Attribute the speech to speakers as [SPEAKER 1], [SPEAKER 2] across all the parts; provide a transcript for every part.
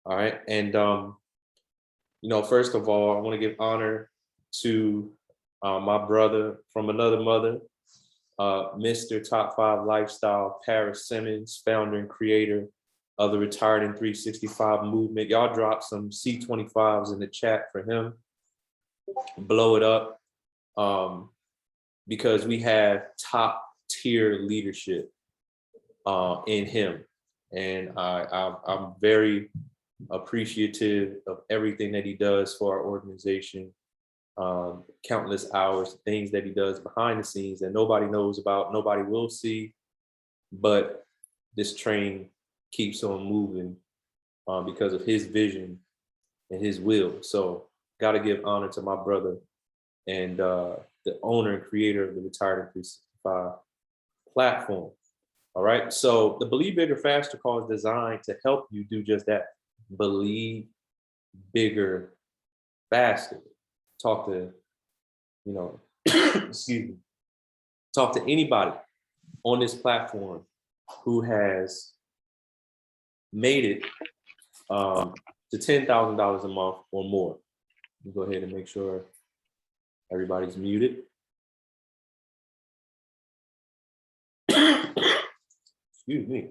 [SPEAKER 1] All right. And, first of all, I want to give honor to my brother from another mother, Mr. Top 5 Lifestyle, Paris Simmons, founder and creator of the Retired in 365 movement. Y'all drop some C25s in the chat for him. Blow it up, because we have top tier leadership in him. And I'm very appreciative of everything that he does for our organization. Countless hours, things that he does behind the scenes that nobody knows about, nobody will see, but this train keeps on moving because of his vision and his will. So got to give honor to my brother and the owner and creator of the Retired in 365 platform. All right. So the Believe Bigger Faster call is designed to help you do just that. Believe bigger, faster. Talk to, excuse me, talk to anybody on this platform who has made it to $10,000 a month or more. Let me go ahead and make sure everybody's muted. Excuse me.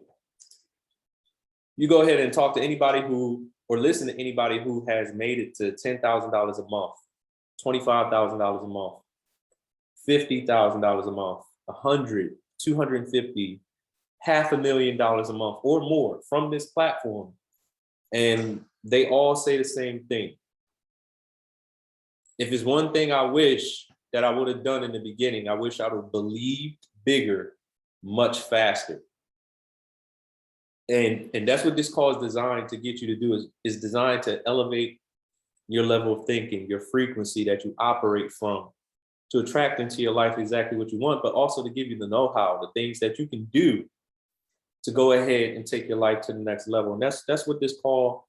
[SPEAKER 1] You go ahead and talk to anybody or listen to anybody who has made it to $10,000 a month, $25,000 a month, $50,000 a month, 100, 250, $500,000 a month or more from this platform. And they all say the same thing. If it's one thing I wish that I would have done in the beginning, I wish I would have believed bigger much faster. And that's what this call is designed to get you to do, is designed to elevate your level of thinking, your frequency that you operate from, to attract into your life exactly what you want, but also to give you the know-how, the things that you can do to go ahead and take your life to the next level. And that's what this call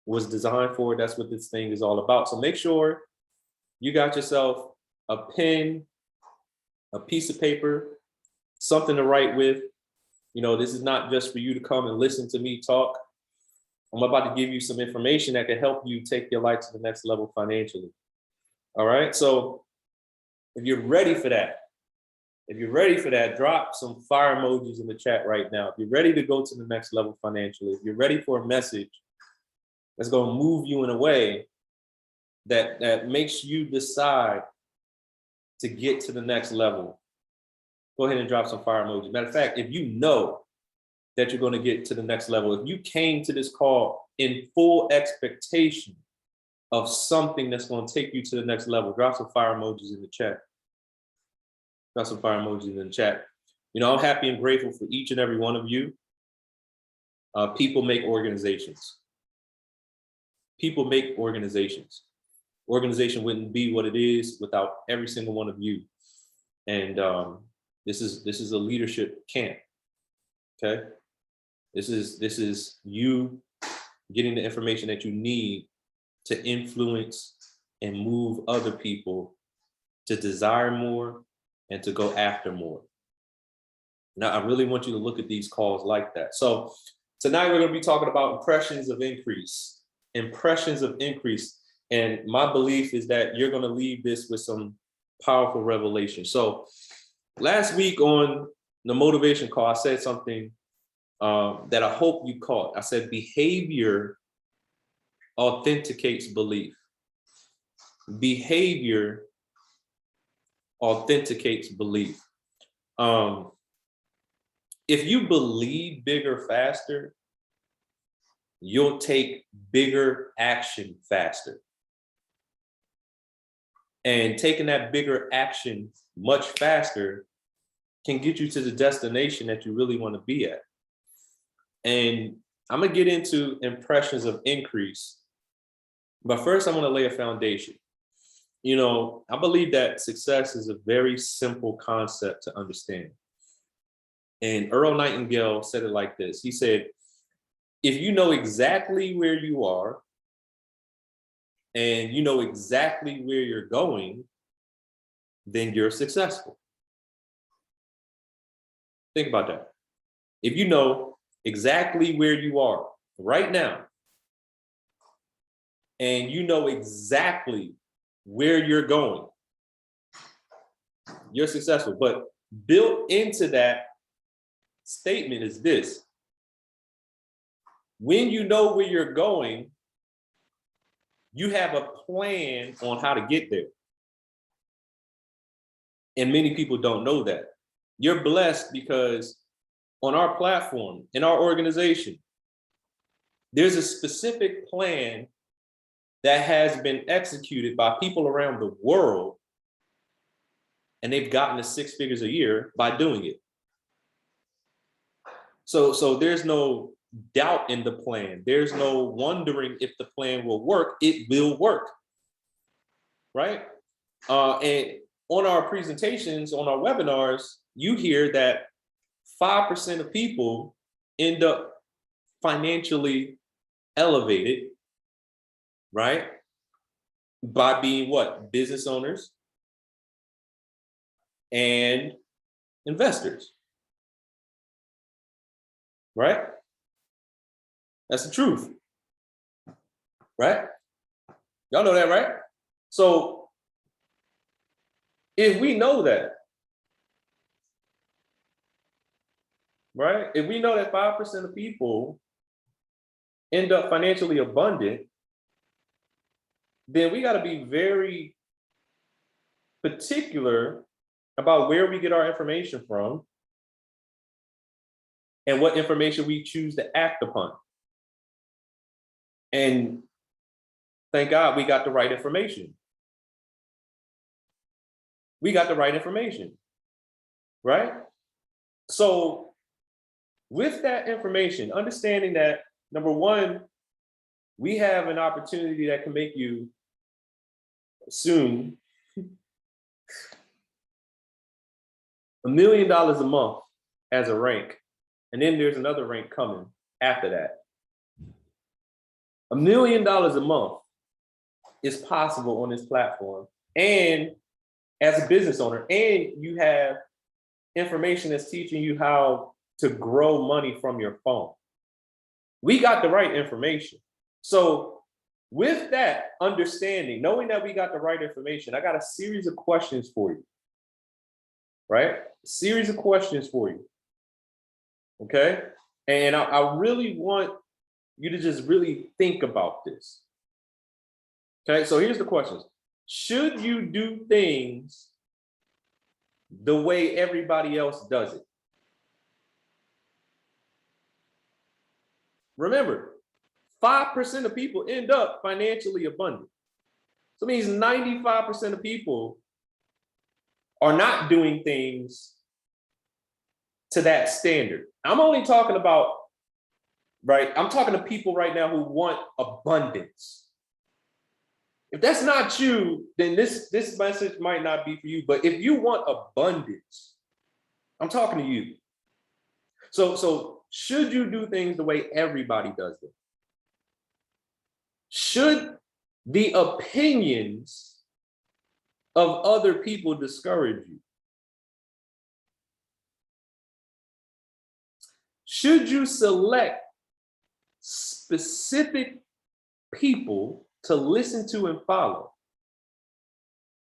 [SPEAKER 1] was designed for. That's what this thing is all about. So make sure you got yourself a pen, a piece of paper, something to write with. This is not just for you to come and listen to me talk. I'm about to give you some information that can help you take your life to the next level financially. All right. So if you're ready for that, drop some fire emojis in the chat right now. If you're ready to go to the next level financially, if you're ready for a message that's going to move you in a way that makes you decide to get to the next level, go ahead and drop some fire emojis. Matter of fact, if you know that you're going to get to the next level, if you came to this call in full expectation of something that's going to take you to the next level, drop some fire emojis in the chat. Drop some fire emojis in the chat. I'm happy and grateful for each and every one of you. People make organizations. People make organizations. Organization wouldn't be what it is without every single one of you. And this is a leadership camp. Okay. This is you getting the information that you need to influence and move other people to desire more and to go after more. Now, I really want you to look at these calls like that. So tonight we're going to be talking about impressions of increase. Impressions of increase. And my belief is that you're going to leave this with some powerful revelation. So last week on the motivation call, I said something that I hope you caught. I said behavior authenticates belief. Behavior authenticates belief. If you believe bigger faster, you'll take bigger action faster. And taking that bigger action much faster can get you to the destination that you really want to be at. And I'm going to get into impressions of increase. But first, I want to lay a foundation. I believe that success is a very simple concept to understand. And Earl Nightingale said it like this. He said, if you know exactly where you are and you know exactly where you're going, then you're successful. Think about that. If you know exactly where you are right now and you know exactly where you're going, you're successful. But built into that statement is this: when you know where you're going, you have a plan on how to get there. And many people don't know that. You're blessed because on our platform, in our organization, there's a specific plan that has been executed by people around the world, and they've gotten to 6 figures a year by doing it. So there's no doubt in the plan. There's no wondering if the plan will work. It will work, right? And on our presentations, on our webinars, you hear that 5% of people end up financially elevated, right? By being what? Business owners and investors, right? That's the truth, right? Y'all know that, right? So if we know that, right? If we know that 5% of people end up financially abundant, then we got to be very particular about where we get our information from and what information we choose to act upon. And thank God we got the right information. We got the right information, right? So with that information, understanding that, number one, we have an opportunity that can make you soon $1 million a month as a rank. And then there's another rank coming after that. $1 million a month is possible on this platform. And as a business owner, and you have information that's teaching you how to grow money from your phone. We got the right information. So with that understanding, knowing that we got the right information, I got a series of questions for you, right? A series of questions for you, okay? And I really want you to just really think about this, okay? So here's the questions. Should you do things the way everybody else does it? Remember, 5% of people end up financially abundant. So it means 95% of people are not doing things to that standard. I'm only talking about, right? I'm talking to people right now who want abundance. If that's not you, then this message might not be for you. But if you want abundance, I'm talking to you. So should you do things the way everybody does them? Should the opinions of other people discourage you? Should you select specific people to listen to and follow?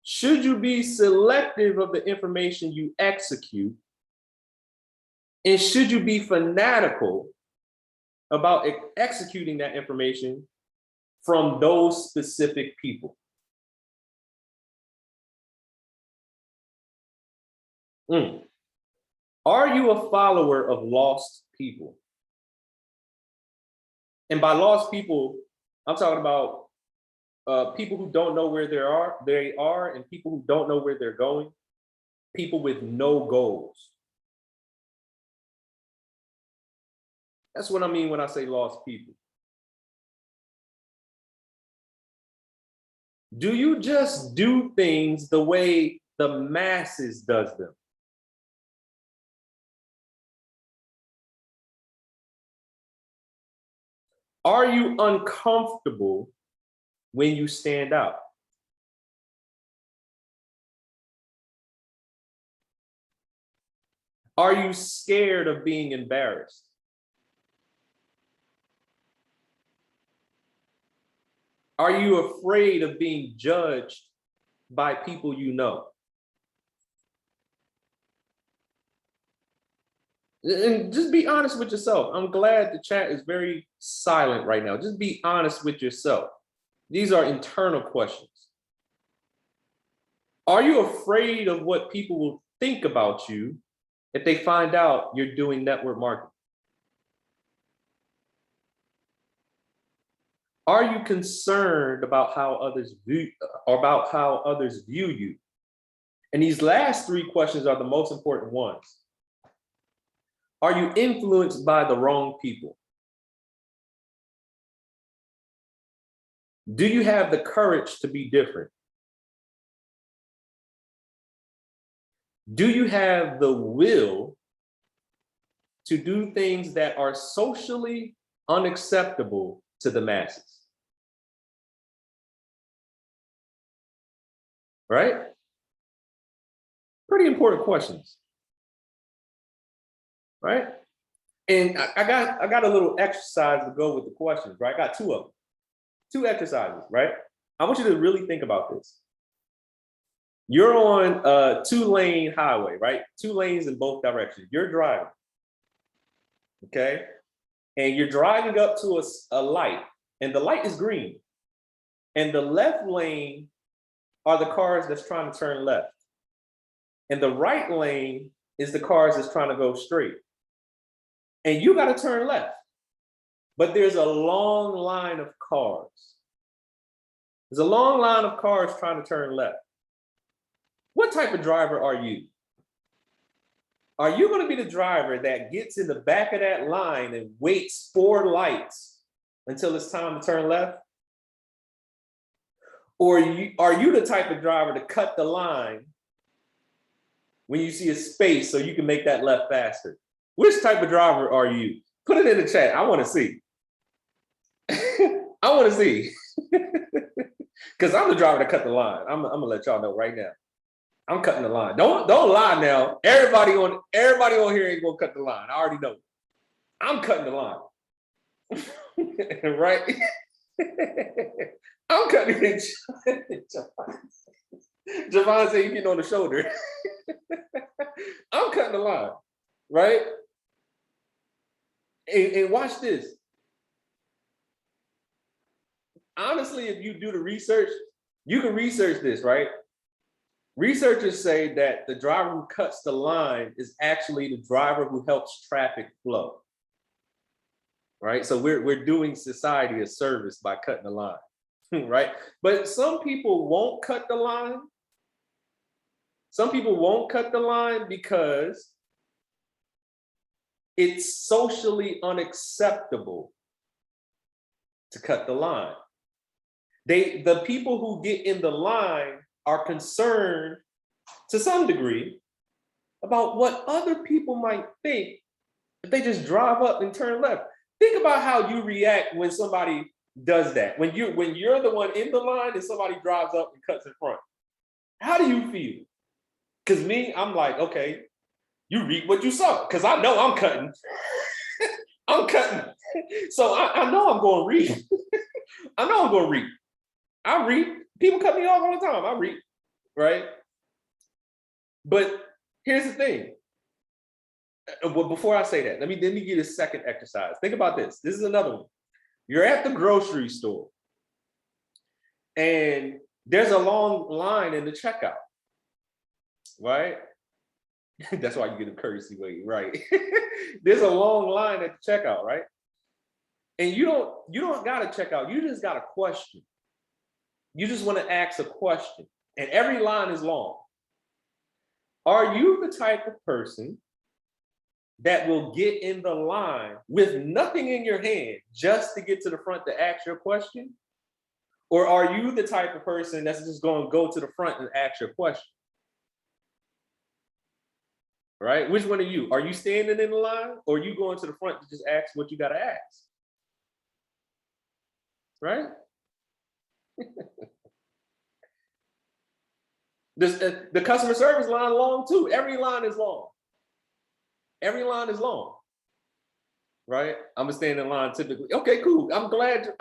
[SPEAKER 1] Should you be selective of the information you execute? And should you be fanatical about executing that information from those specific people? Are you a follower of lost people? And by lost people, I'm talking about people who don't know where they are, and people who don't know where they're going, people with no goals. That's what I mean when I say lost people. Do you just do things the way the masses does them? Are you uncomfortable when you stand out? Are you scared of being embarrassed? Are you afraid of being judged by people you know? And just be honest with yourself. I'm glad the chat is very silent right now. Just be honest with yourself. These are internal questions. Are you afraid of what people will think about you if they find out you're doing network marketing? Are you concerned about how others view you? And these last three questions are the most important ones. Are you influenced by the wrong people? Do you have the courage to be different? Do you have the will to do things that are socially unacceptable to the masses? Right? Pretty important questions. Right? And I got a little exercise to go with the questions, right? I got two of them. Two exercises, right? I want you to really think about this. You're on a 2-lane highway, right? 2 lanes in both directions. You're driving, okay? And you're driving up to a light, and the light is green. And the left lane are the cars that's trying to turn left. And the right lane is the cars that's trying to go straight. And you got to turn left. But there's a long line of cars. There's a long line of cars trying to turn left. What type of driver are you? Are you going to be the driver that gets in the back of that line and waits 4 lights until it's time to turn left? Or are you the type of driver to cut the line when you see a space so you can make that left faster? Which type of driver are you? Put it in the chat. I want to see. I want to see. Because I'm the driver to cut the line. I'm gonna let y'all know right now. I'm cutting the line. Don't lie now. Everybody on here ain't gonna cut the line. I already know. I'm cutting the line. Right? I'm cutting it. Javon said you getting on the shoulder. I'm cutting the line, right? And watch this. Honestly, if you do the research, you can research this, right? Researchers say that the driver who cuts the line is actually the driver who helps traffic flow, right? So we're doing society a service by cutting the line, right? But some people won't cut the line. Some people won't cut the line because it's socially unacceptable to cut the line. The people who get in the line are concerned to some degree about what other people might think if they just drive up and turn left. Think about how you react when somebody does that. When you're the one in the line and somebody drives up and cuts in front. How do you feel? Because me, I'm like, okay, you reap what you sow. Because I know I'm cutting. I'm cutting. So I know I'm going to reap. I know I'm going to reap. I reap. People cut me off all the time. I reap, right? But here's the thing. Well, before I say that, let me give you a second exercise. Think about this. This is another one. You're at the grocery store, and there's a long line in the checkout, right? That's why you get a courtesy wait, right? There's a long line at the checkout, right? And you don't got to check out. You just got a question. You just want to ask a question, and every line is long. Are you the type of person that will get in the line with nothing in your hand just to get to the front to ask your question? Or are you the type of person that's just going to go to the front and ask your question? Right? Which one are you? Are you standing in the line, or are you going to the front to just ask what you got to ask? Right? The customer service line long too. Every line is long. Every line is long. right? I'm gonna stand in line typically. Okay, cool. I'm glad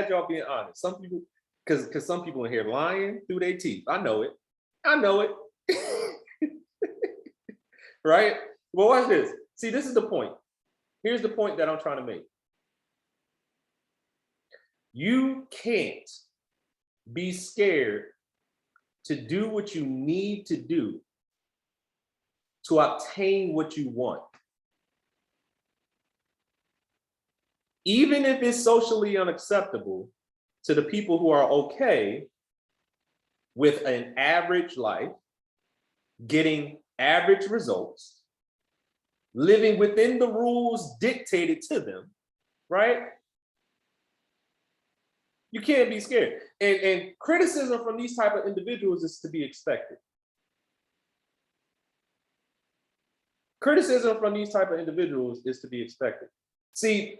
[SPEAKER 1] y'all being honest. Some people, because some people in here lying through their teeth. I know it. I know it. Right? Well, watch this. See, this is the point. Here's the point that I'm trying to make. You can't be scared to do what you need to do to obtain what you want. Even if it's socially unacceptable to the people who are okay with an average life, getting average results, living within the rules dictated to them, right? You can't be scared. And criticism from these type of individuals is to be expected. Criticism from these type of individuals is to be expected. See,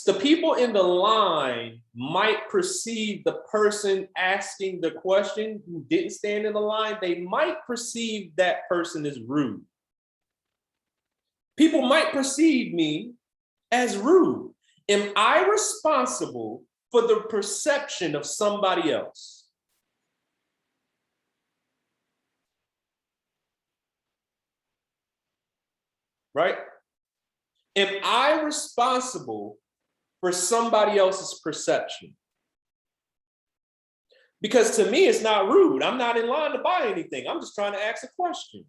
[SPEAKER 1] the people in the line might perceive the person asking the question who didn't stand in the line, they might perceive that person as rude. People might perceive me as rude. Am I responsible for the perception of somebody else? Right? Am I responsible for somebody else's perception? Because to me, it's not rude. I'm not in line to buy anything. I'm just trying to ask a question.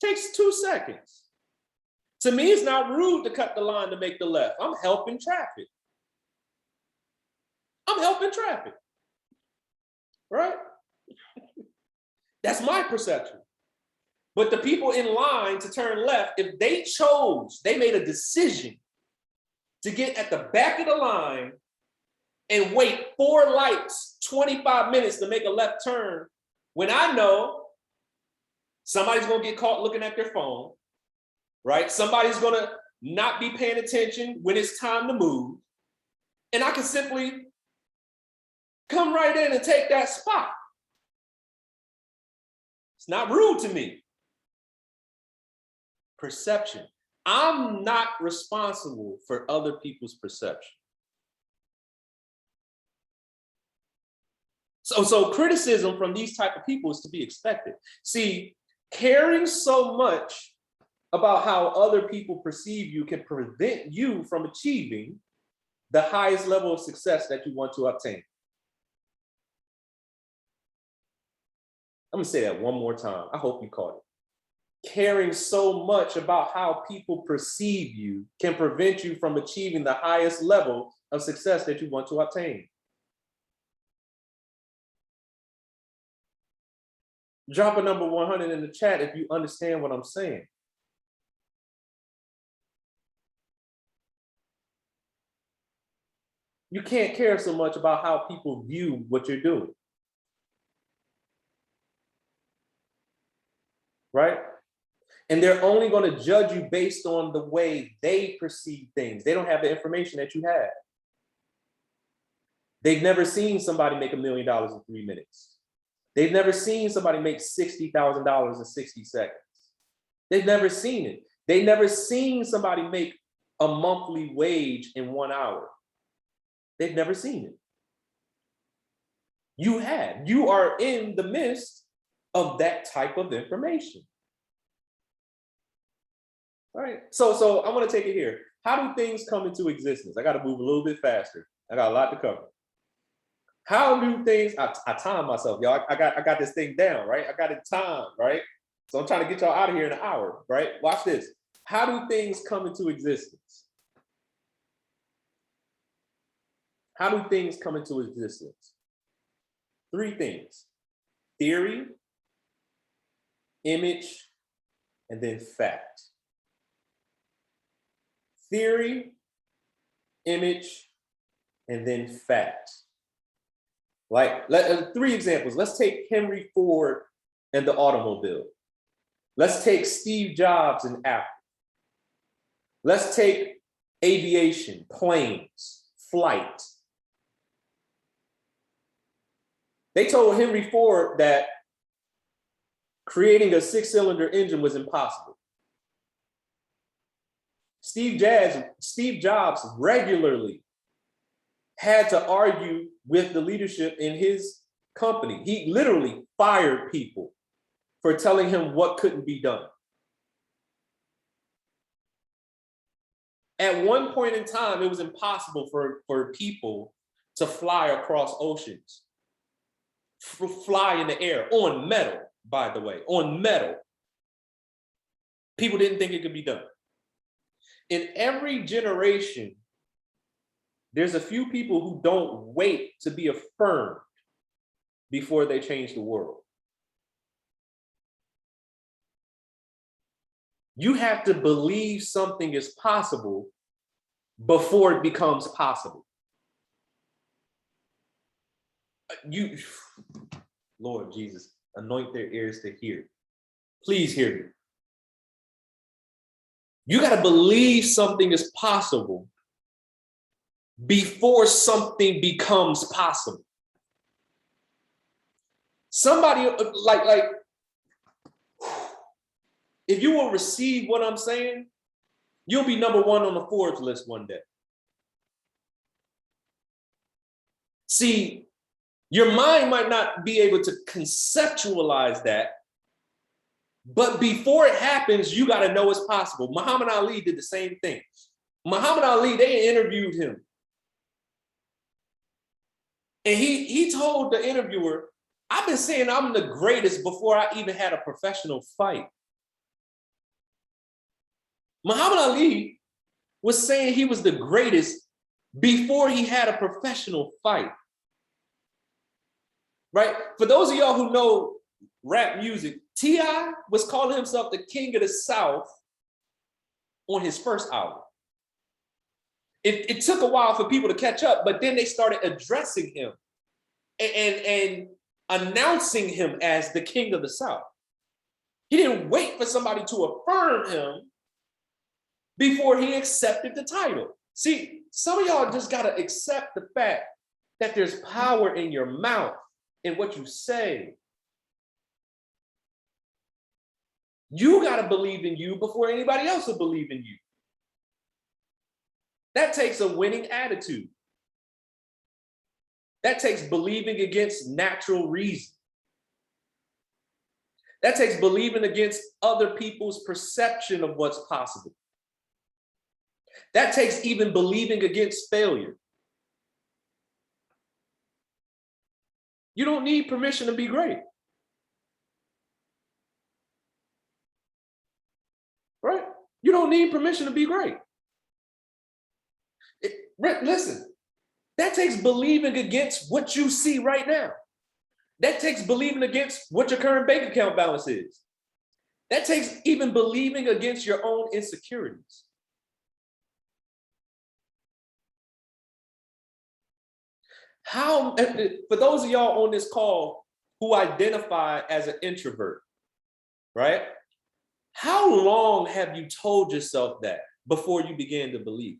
[SPEAKER 1] It takes 2 seconds. To me, it's not rude to cut the line to make the left. I'm helping traffic. I'm helping traffic. Right? That's my perception. But the people in line to turn left, if they chose, they made a decision to get at the back of the line and wait 4 lights, 25 minutes to make a left turn, when I know somebody's gonna get caught looking at their phone, right? Somebody's gonna not be paying attention when it's time to move, and I can simply come right in and take that spot. It's not rude to me. Perception. I'm not responsible for other people's perception. So criticism from these type of people is to be expected. See, caring so much about how other people perceive you can prevent you from achieving the highest level of success that you want to obtain. I'm gonna say that one more time. I hope you caught it. Caring so much about how people perceive you can prevent you from achieving the highest level of success that you want to obtain. Drop a number 100 in the chat if you understand what I'm saying. You can't care so much about how people view what you're doing. Right? And they're only going to judge you based on the way they perceive things. They don't have the information that you have. They've never seen somebody make $1 million in 3 minutes. They've never seen somebody make $60,000 in 60 seconds. They've never seen it. They've never seen somebody make a monthly wage in 1 hour. They've never seen it. You have. You are in the midst of that type of information. All right. So I want to take it here. How do things come into existence? I got to move a little bit faster. I got a lot to cover. How do things? I time myself, y'all. I got this thing down, right? I got it timed, right? So I'm trying to get y'all out of here in an hour, right? Watch this. How do things come into existence? How do things come into existence? 3 things: theory, image, and then fact. Theory, image, and then fact. Like 3 examples. Let's take Henry Ford and the automobile. Let's take Steve Jobs and Apple. Let's take aviation, planes, flight. They told Henry Ford that creating a 6-cylinder engine was impossible. Steve Jobs regularly had to argue with the leadership in his company. He literally fired people for telling him what couldn't be done. At one point in time, it was impossible for people to fly across oceans, fly in the air on metal, by the way, on metal. People didn't think it could be done. In every generation, there's a few people who don't wait to be affirmed before they change the world. You have to believe something is possible before it becomes possible. Lord Jesus, anoint their ears to hear. Please hear me. You got to believe something is possible before something becomes possible. Somebody like if you will receive what I'm saying, you'll be number one on the Forbes list one day. See, your mind might not be able to conceptualize that, but before it happens, you got to know it's possible. Muhammad Ali did the same thing. Muhammad Ali, they interviewed him. And he told the interviewer, I've been saying I'm the greatest before I even had a professional fight. Muhammad Ali was saying he was the greatest before he had a professional fight. Right? For those of y'all who know rap music, T.I. was calling himself the king of the South on his first album. It took a while for people to catch up, but then they started addressing him and announcing him as the king of the South. He didn't wait for somebody to affirm him before he accepted the title. See, some of y'all just got to accept the fact that there's power in your mouth, in what you say. You got to believe in you before anybody else will believe in you. That takes a winning attitude. That takes believing against natural reason. That takes believing against other people's perception of what's possible. That takes even believing against failure. You don't need permission to be great. Right? You don't need permission to be great. Listen, that takes believing against what you see right now. That takes believing against what your current bank account balance is. That takes even believing against your own insecurities. How, for those of y'all on this call who identify as an introvert, right? How long have you told yourself that before you began to believe it?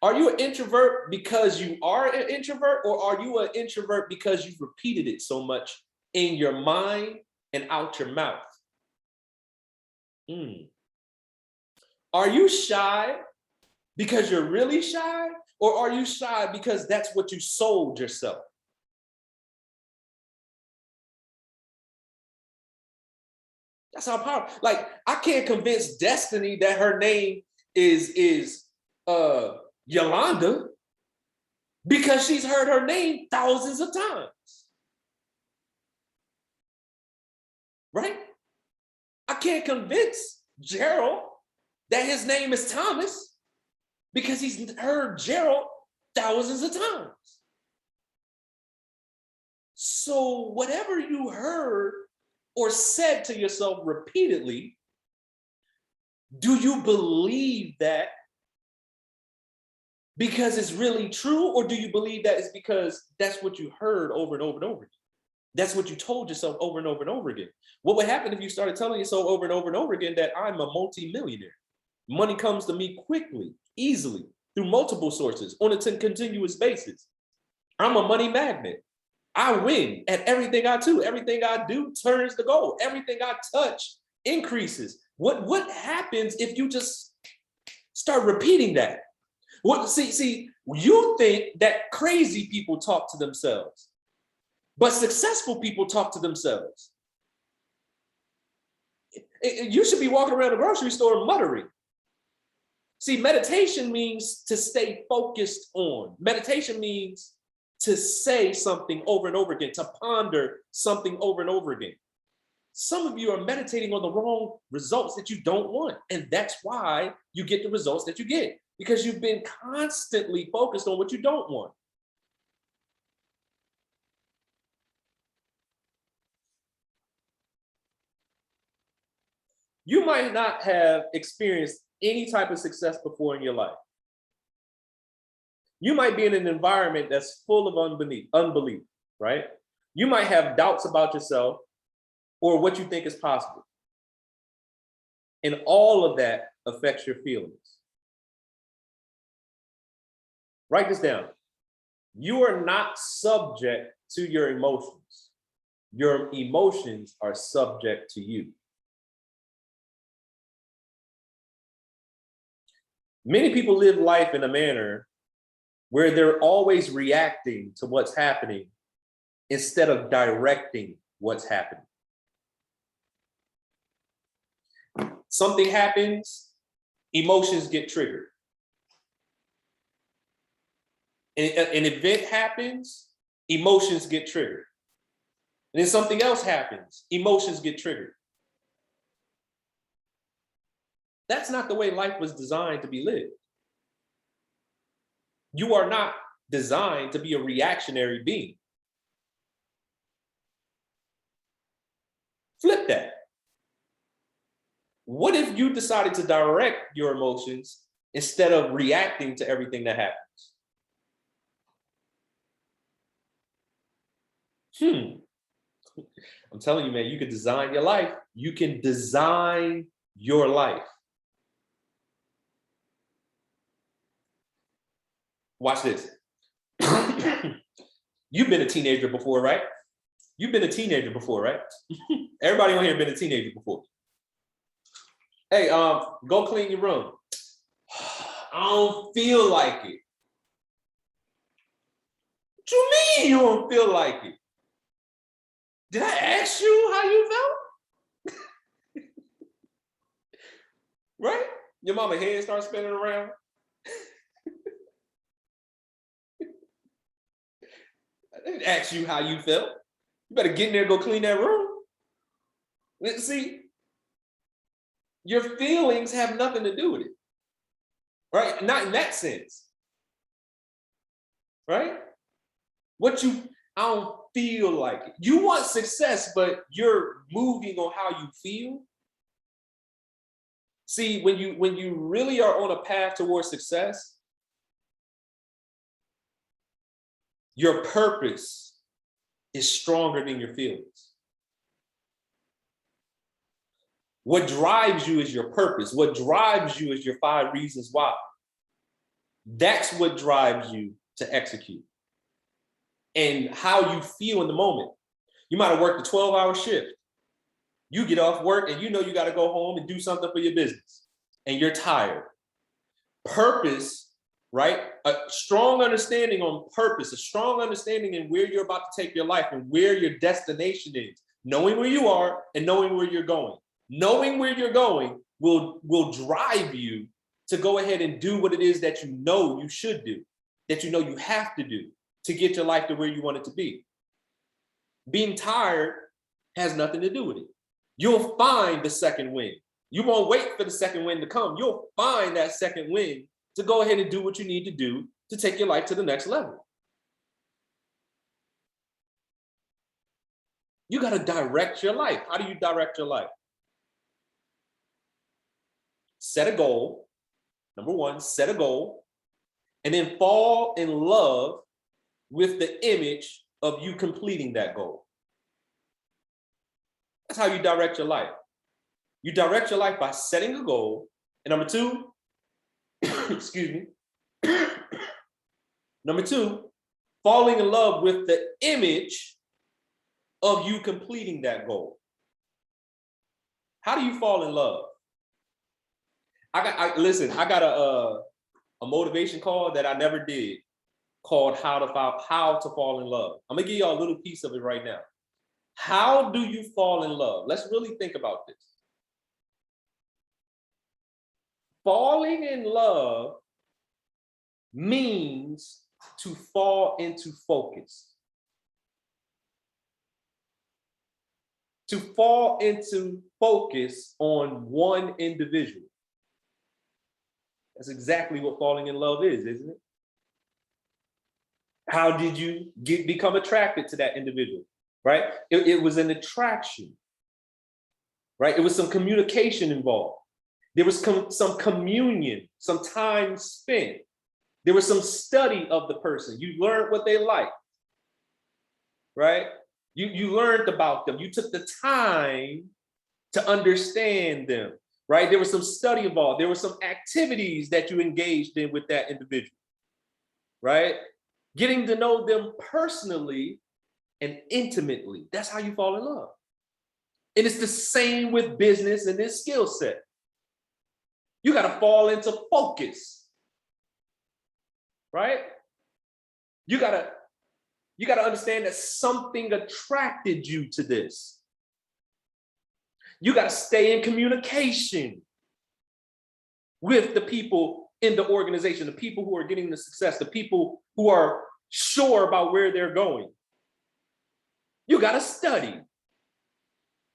[SPEAKER 1] Are you an introvert because you are an introvert, or are you an introvert because you've repeated it so much in your mind and out your mouth? Are you shy because you're really shy, or are you shy because that's what you sold yourself? That's how powerful. Like, I can't convince Destiny that her name is Yolanda because she's heard her name thousands of times. Right? I can't convince Gerald that his name is Thomas because he's heard Gerald thousands of times. So whatever you heard or said to yourself repeatedly, do you believe that because it's really true, or do you believe that it's because that's what you heard over and over and over again? That's what you told yourself over and over and over again. What would happen if you started telling yourself over and over and over again that I'm a multi-millionaire? Money comes to me quickly, easily, through multiple sources on a continuous basis. I'm a money magnet. I win at everything I do. Everything I do turns to gold. Everything I touch increases. What happens if you just Start repeating that. See, you think that crazy people talk to themselves, but successful people talk to themselves. You should be walking around the grocery store muttering. See, meditation means to stay focused on. Meditation means to say something over and over again, to ponder something over and over again. Some of you are meditating on the wrong results that you don't want. And that's why you get the results that you get, because you've been constantly focused on what you don't want. You might not have experienced any type of success before in your life. You might be in an environment that's full of unbelief, right? You might have doubts about yourself or what you think is possible. And all of that affects your feelings. Write this down. You are not subject to your emotions. Your emotions are subject to you. Many people live life in a manner where they're always reacting to what's happening instead of directing what's happening. Something happens, emotions get triggered. An event happens, emotions get triggered. And then something else happens, emotions get triggered. That's not the way life was designed to be lived. You are not designed to be a reactionary being. Flip that. What if you decided to direct your emotions instead of reacting to everything that happens? I'm telling you, man, you can design your life. You can design your life. Watch this. You've been a teenager before, right? You've been a teenager before, right? Everybody on here been a teenager before. Hey, go clean your room. I don't feel like it. What you mean you don't feel like it? Did I ask you how you felt? Right? Your mama head starts spinning around. I didn't ask you how you felt. You better get in there and go clean that room. See, your feelings have nothing to do with it, right? Not in that sense, right? I don't feel like it. You want success, but you're moving on how you feel. See, when you really are on a path towards success, your purpose is stronger than your feelings. What drives you is your purpose. What drives you is your 5 reasons why. That's what drives you to execute. And how you feel in the moment. You might have worked a 12-hour shift. You get off work and you know you got to go home and do something for your business. And you're tired. Purpose, right? A strong understanding on purpose, a strong understanding in where you're about to take your life and where your destination is. Knowing where you are and knowing where you're going. Knowing where you're going will drive you to go ahead and do what it is that you know you should do, that you know you have to do to get your life to where you want it to be. Being tired has nothing to do with it. You'll find the second wind. You won't wait for the second wind to come. You'll find that second wind to go ahead and do what you need to do to take your life to the next level. You got to direct your life. How do you direct your life? Set a goal. Number 1, set a goal. And then fall in love with the image of you completing that goal. That's how you direct your life. You direct your life by setting a goal. And number 2, excuse me. Number 2, falling in love with the image of you completing that goal. How do you fall in love? Listen, I got a motivation call that I never did called how to fall in love. I'm gonna give y'all a little piece of it right now. How do you fall in love? Let's really think about this. Falling in love means to fall into focus. To fall into focus on one individual. That's exactly what falling in love is, isn't it? How did you become attracted to that individual, right? It was an attraction, right? It was some communication involved. There was some communion, some time spent. There was some study of the person. You learned what they like, right? You learned about them. You took the time to understand them, right? There was some study involved. There were some activities that you engaged in with that individual, right? Getting to know them personally and intimately. That's how you fall in love. And it's the same with business and this skill set. You got to fall into focus, right? You got to understand that something attracted you to this. You got to stay in communication with the people in the organization, the people who are getting the success, the people who are sure about where they're going. You got to study.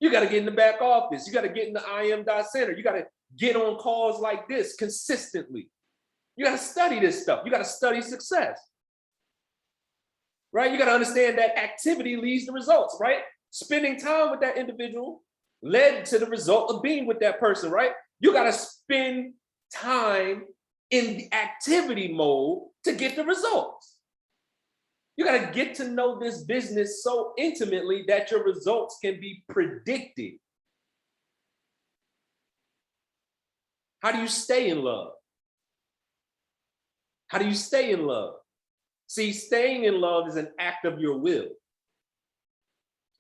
[SPEAKER 1] You got to get in the back office. You got to get in the IM.center. You got to get on calls like this consistently. You got to study this stuff. You got to study success, right? You got to understand that activity leads to results, right? Spending time with that individual led to the result of being with that person, right? You got to spend time in the activity mode to get the results. You got to get to know this business so intimately that your results can be predicted. How do you stay in love? How do you stay in love? See, staying in love is an act of your will.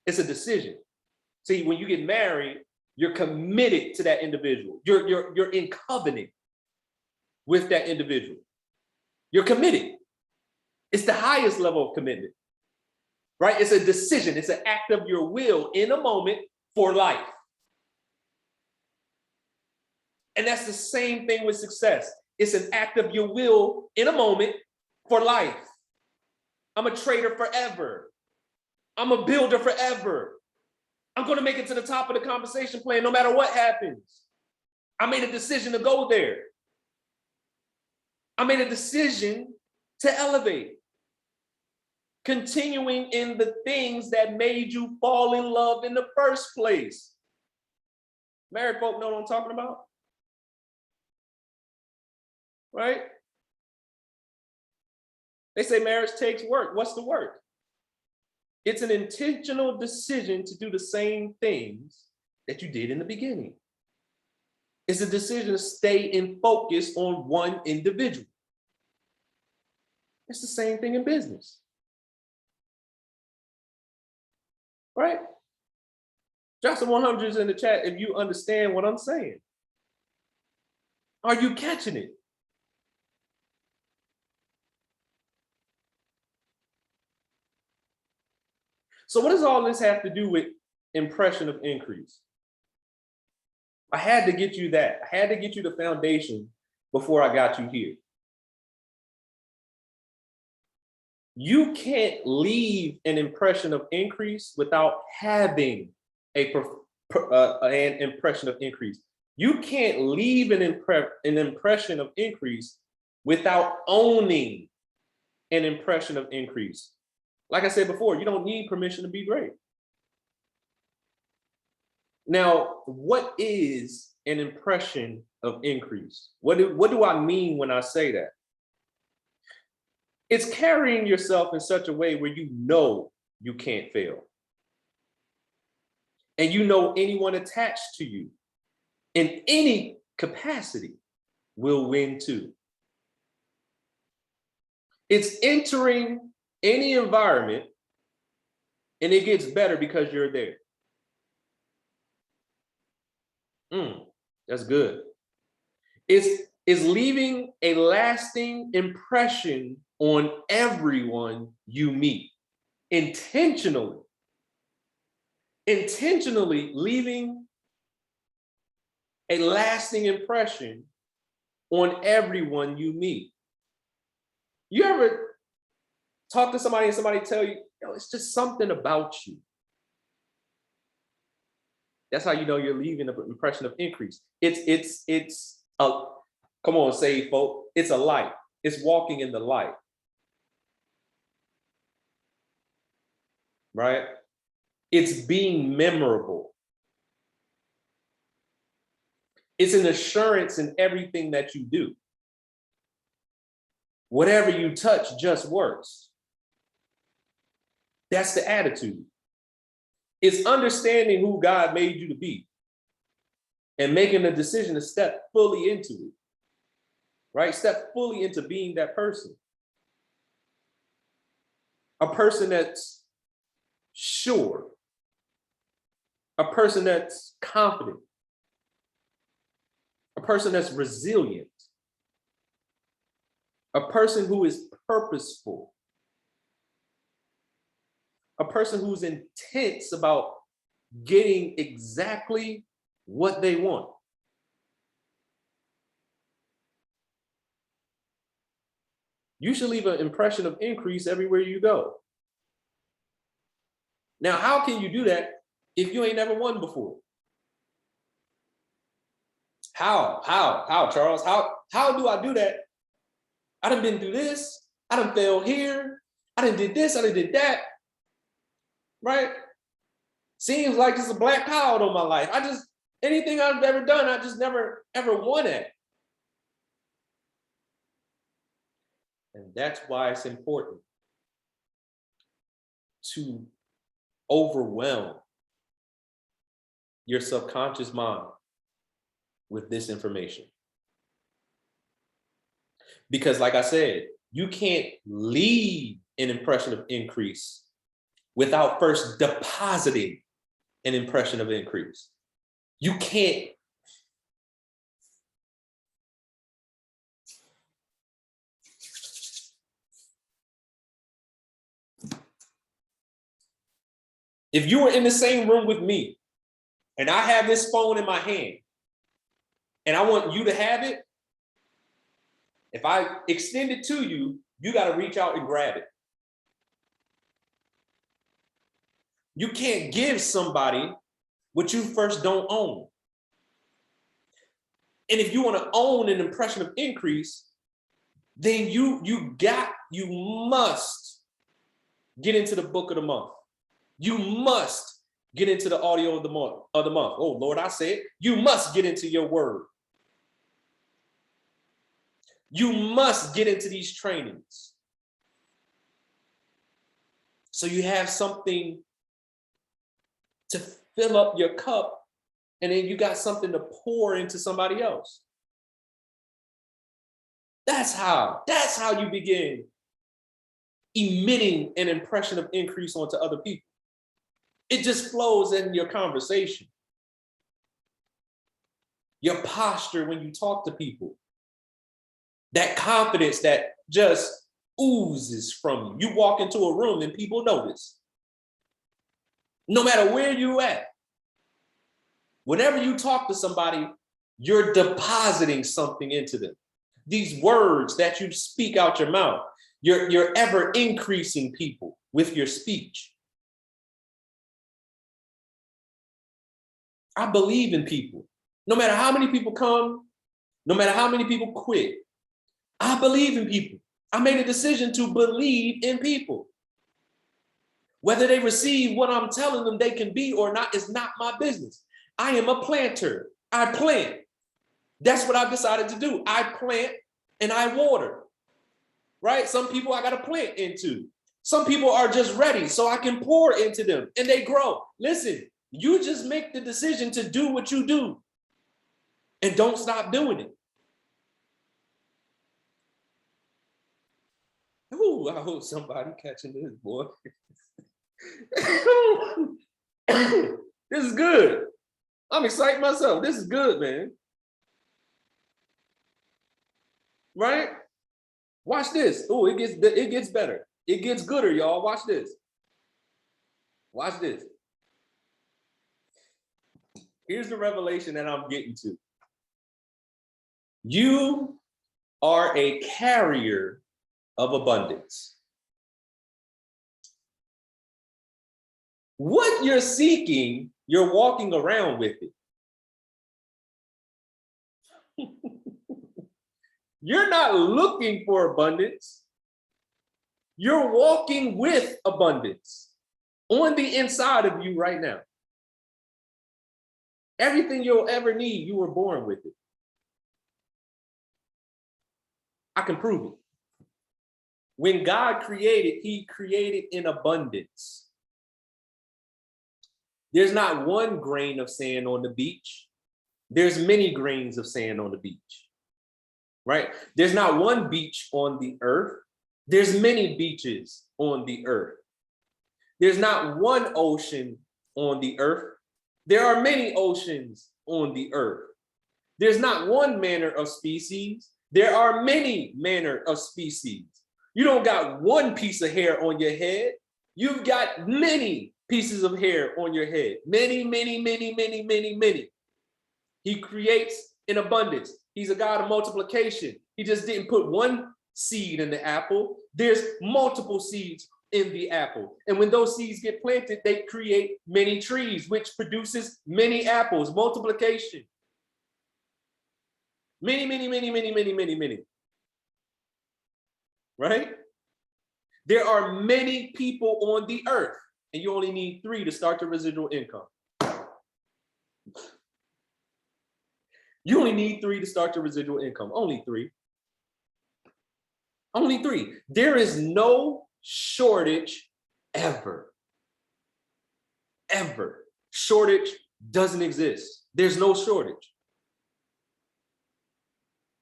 [SPEAKER 1] It's a decision. See, when you get married, you're committed to that individual. You're in covenant with that individual. You're committed. It's the highest level of commitment, right? It's a decision. It's an act of your will in a moment for life. And that's the same thing with success. It's an act of your will in a moment for life. I'm a trader forever. I'm a builder forever. I'm going to make it to the top of the compensation plan no matter what happens. I made a decision to go there. I made a decision to elevate. Continuing in the things that made you fall in love in the first place. Married folk know what I'm talking about? Right? They say marriage takes work. What's the work? It's an intentional decision to do the same things that you did in the beginning. It's a decision to stay in focus on one individual. It's the same thing in business. Right? Drop some 100s in the chat if you understand what I'm saying. Are you catching it? So what does all this have to do with impression of increase? I had to get you that. I had to get you the foundation before I got you here. You can't leave an impression of increase without having an impression of increase. You can't leave an impression of increase without owning an impression of increase. Like I said before, you don't need permission to be great. Now, what is an impression of increase? What do I mean when I say that? It's carrying yourself in such a way where you know you can't fail. And you know anyone attached to you in any capacity will win too. It's entering any environment and it gets better because you're there. That's good. is leaving a lasting impression on everyone you meet. Intentionally leaving a lasting impression on everyone you meet. You ever talk to somebody and somebody tell you, yo, it's just something about you? That's how you know you're leaving an impression of increase. It's a, come on, say, folk, it's a light. It's walking in the light. Right? It's being memorable. It's an assurance in everything that you do. Whatever you touch just works. That's the attitude. It's understanding who God made you to be and making a decision to step fully into it, right? Step fully into being that person. A person that's sure, a person that's confident, a person that's resilient, a person who is purposeful, a person who's intense about getting exactly what they want. You should leave an impression of increase everywhere you go. Now, how can you do that if you ain't never won before? How, Charles? How do I do that? I done been through this. I done failed here. I done did this. I done did that. Right? Seems like it's a black cloud on my life. Anything I've ever done, I just never, ever won at. And that's why it's important to overwhelm your subconscious mind with this information. Because like I said, you can't leave an impression of increase without first depositing an impression of increase. You can't. If you were in the same room with me and I have this phone in my hand and I want you to have it, if I extend it to you, you got to reach out and grab it. You can't give somebody what you first don't own. And if you want to own an impression of increase, then you must get into the book of the month. You must get into the audio of the month. Oh, Lord, I said, you must get into your word. You must get into these trainings. So you have something to fill up your cup, and then you got something to pour into somebody else. That's how you begin emitting an impression of increase onto other people. It just flows in your conversation, your posture when you talk to people, that confidence that just oozes from you. You walk into a room and people notice. No matter where you're at, whenever you talk to somebody, you're depositing something into them. These words that you speak out your mouth, you're ever increasing people with your speech. I believe in people. No matter how many people come, no matter how many people quit, I believe in people. I made a decision to believe in people. Whether they receive what I'm telling them they can be or not is not my business. I am a planter. I plant. That's what I've decided to do. I plant and I water, right? Some people I got to plant into. Some people are just ready so I can pour into them and they grow. Listen, you just make the decision to do what you do and don't stop doing it. Ooh, I hope somebody catching this, boy. This is good. I'm excited myself. This is good, man. right? Watch this. Oh, it gets better. It gets gooder, y'all. Watch this. Watch this. Here's the revelation that I'm getting to. You are a carrier of abundance. What you're seeking, you're walking around with it. You're not looking for abundance. You're walking with abundance on the inside of you right now. Everything you'll ever need, you were born with it. I can prove it. When God created, he created in abundance. There's not one grain of sand on the beach. There's many grains of sand on the beach, right? There's not one beach on the earth. There's many beaches on the earth. There's not one ocean on the earth. There are many oceans on the earth. There's not one manner of species. There are many manner of species. You don't got one piece of hair on your head. You've got many pieces of hair on your head. Many, many, many, many, many, many. He creates in abundance. He's a God of multiplication. He just didn't put one seed in the apple. There's multiple seeds in the apple. And when those seeds get planted, they create many trees, which produces many apples, multiplication. Many, many, many, many, many, many, many. Right? There are many people on the earth, and you only need 3 to start your residual income. You only need 3 to start your residual income. Only 3. Only 3. There is no shortage ever. Ever. Shortage doesn't exist. There's no shortage.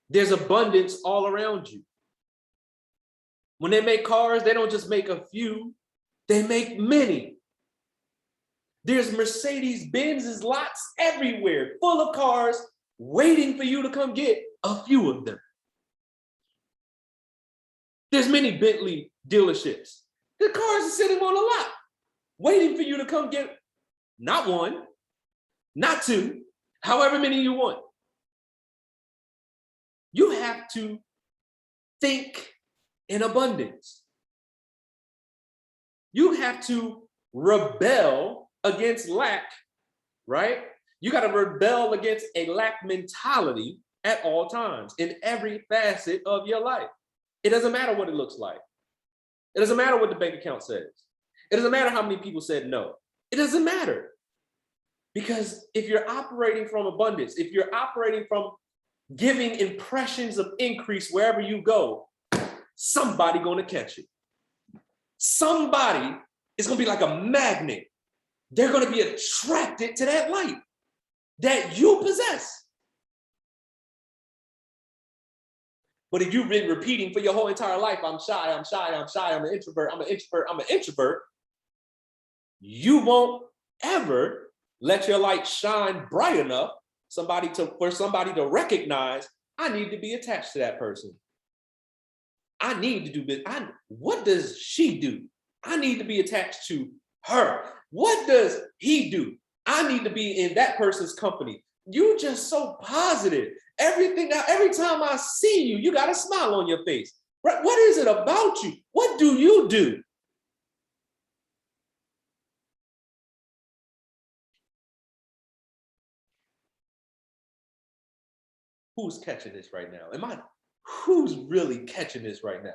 [SPEAKER 1] There's abundance all around you. When they make cars, they don't just make a few, they make many. There's Mercedes-Benz's lots everywhere, full of cars, waiting for you to come get a few of them. There's many Bentley dealerships. The cars are sitting on a lot, waiting for you to come get not 1, not 2, however many you want. You have to think in abundance. You have to rebel against lack, right? You got to rebel against a lack mentality at all times in every facet of your life. It doesn't matter what it looks like. It doesn't matter what the bank account says. It doesn't matter how many people said no. It doesn't matter. Because if you're operating from abundance, if you're operating from giving impressions of increase wherever you go, somebody gonna catch it. Somebody is gonna be like a magnet. They're gonna be attracted to that light that you possess. But if you've been repeating for your whole entire life, I'm shy, I'm shy, I'm shy, I'm an introvert, I'm an introvert, I'm an introvert, you won't ever let your light shine bright enough for somebody to recognize, I need to be attached to that person. I need to do this. What does she do? I need to be attached to her. What does he do? I need to be in that person's company. You just so positive. Every time I see you, you got a smile on your face. Right? What is it about you? What do you do? Who's catching this right now? Who's really catching this right now?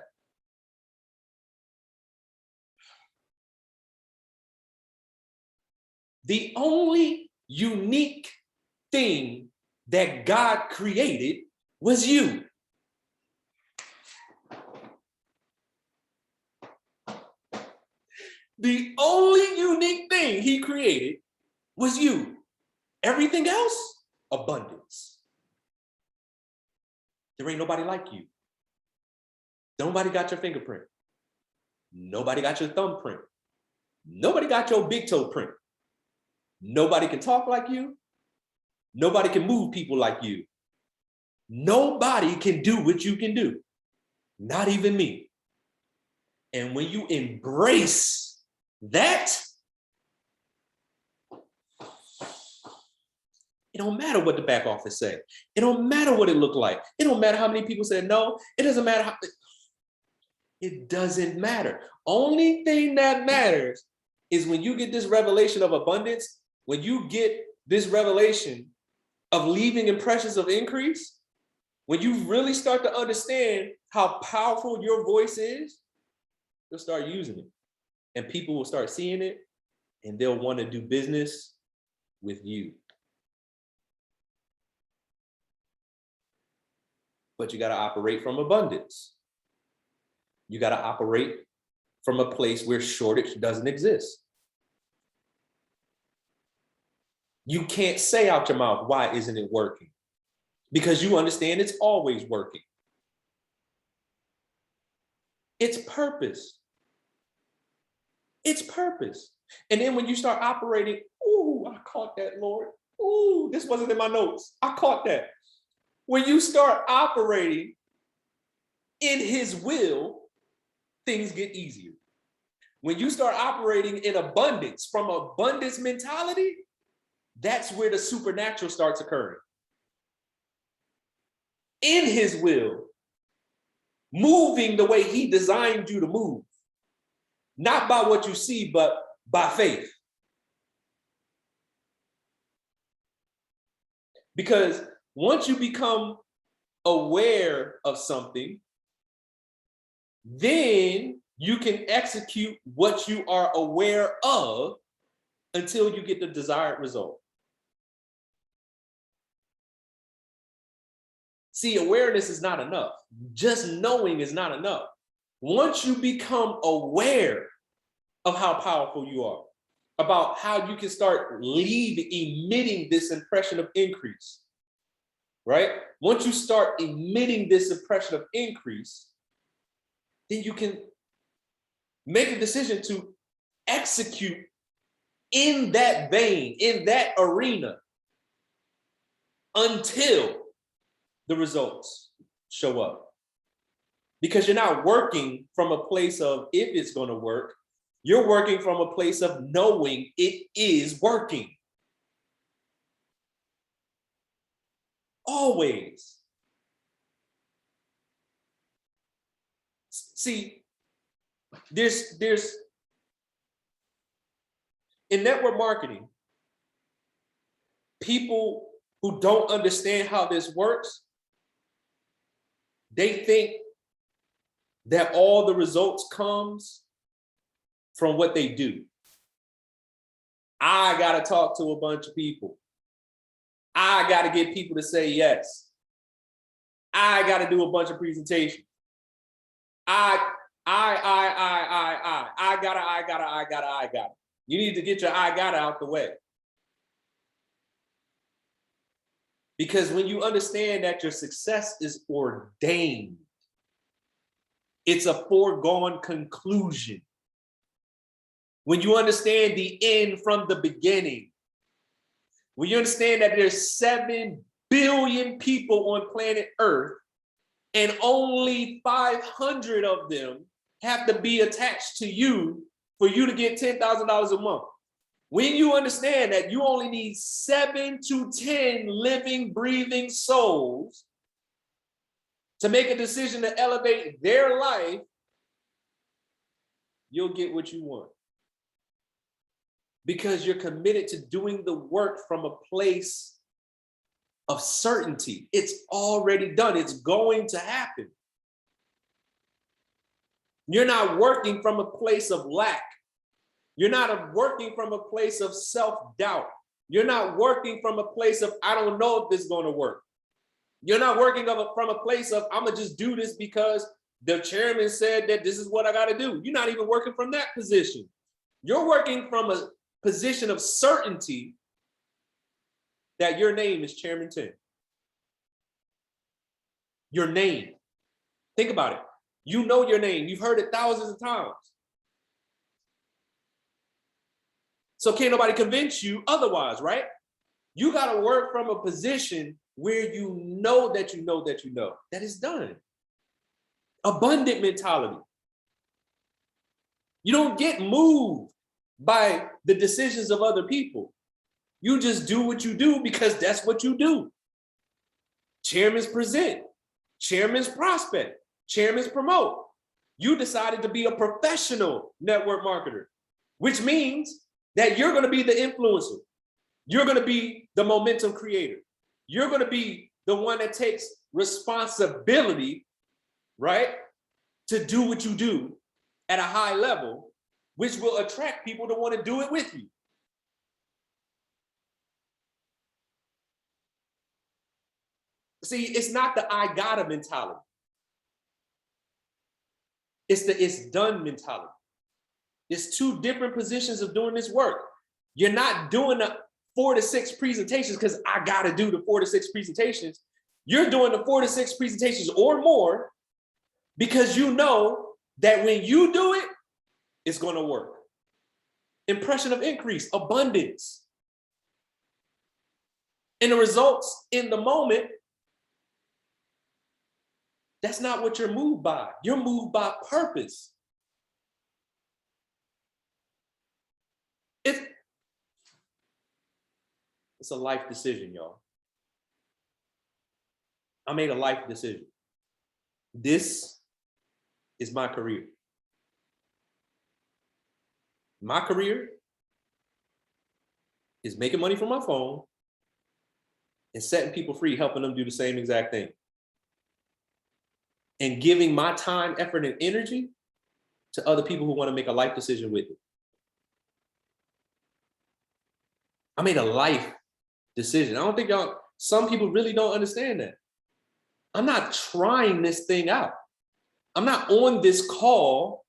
[SPEAKER 1] The only unique thing that God created was you. The only unique thing he created was you. Everything else, abundance. There ain't nobody like you. Nobody got your fingerprint. Nobody got your thumbprint. Nobody got your big toe print. Nobody can talk like you. Nobody can move people like you. Nobody can do what you can do, not even me. And when you embrace that, it don't matter what the back office say. It don't matter what it looked like. It don't matter how many people said no. It doesn't matter how. It doesn't matter. Only thing that matters is when you get this revelation of abundance, when you get this revelation of leaving impressions of increase, when you really start to understand how powerful your voice is, you'll start using it. And people will start seeing it, and they'll want to do business with you. But you got to operate from abundance. You got to operate from a place where shortage doesn't exist. You can't say out your mouth, why isn't it working? Because you understand it's always working. It's purpose. It's purpose. And then when you start operating, ooh, I caught that, Lord. Ooh, this wasn't in my notes. I caught that. When you start operating in his will, things get easier. When you start operating in abundance, from abundance mentality, that's where the supernatural starts occurring. In his will, moving the way he designed you to move. Not by what you see, but by faith. Because once you become aware of something, then you can execute what you are aware of until you get the desired result. See, awareness is not enough. Just knowing is not enough. Once you become aware of how powerful you are, about how you can start emitting this impression of increase, right? Once you start emitting this impression of increase, then you can make a decision to execute in that vein, in that arena, until the results show up. Because you're not working from a place of if it's going to work, you're working from a place of knowing it is working. Always. See, there's in network marketing, people who don't understand how this works, they think that all the results comes from what they do. I got to talk to a bunch of people. I got to get people to say yes. I got to do a bunch of presentations. I gotta. You need to get your I gotta out the way. Because when you understand that your success is ordained, it's a foregone conclusion. When you understand the end from the beginning, when you understand that there's 7 billion people on planet Earth, and only 500 of them have to be attached to you for you to get $10,000 a month. When you understand that you only need 7 to 10 living, breathing souls to make a decision to elevate their life, you'll get what you want. Because you're committed to doing the work from a place of certainty. It's already done. It's going to happen. You're not working from a place of lack. You're not working from a place of self-doubt. You're not working from a place of, I don't know if this is going to work. You're not working from a place of, I'm going to just do this because the chairman said that this is what I got to do. You're not even working from that position. You're working from a position of certainty that your name is Chairman 10. Your name. Think about it. You know your name. You've heard it thousands of times. So can't nobody convince you otherwise, right? You got to work from a position where you know that you know that you know that it's done. Abundant mentality. You don't get moved by the decisions of other people. You just do what you do because that's what you do. Chairmans present, chairmans prospect, chairmans promote. You decided to be a professional network marketer, which means that you're going to be the influencer. You're going to be the momentum creator. You're going to be the one that takes responsibility, right, to do what you do at a high level, which will attract people to want to do it with you. See, it's not the I gotta mentality. It's the it's done mentality. It's two different positions of doing this work. You're not doing the 4 to 6 presentations because I gotta do the 4 to 6 presentations. You're doing the 4 to 6 presentations or more because you know that when you do it, it's gonna work. Impression of increase, abundance. And the results in the moment, that's not what you're moved by. You're moved by purpose. It's a life decision, y'all. I made a life decision. This is my career. My career is making money from my phone and setting people free, helping them do the same exact thing. And giving my time, effort, and energy to other people who want to make a life decision with me. I made a life decision. I don't think some people really don't understand that. I'm not trying this thing out. I'm not on this call,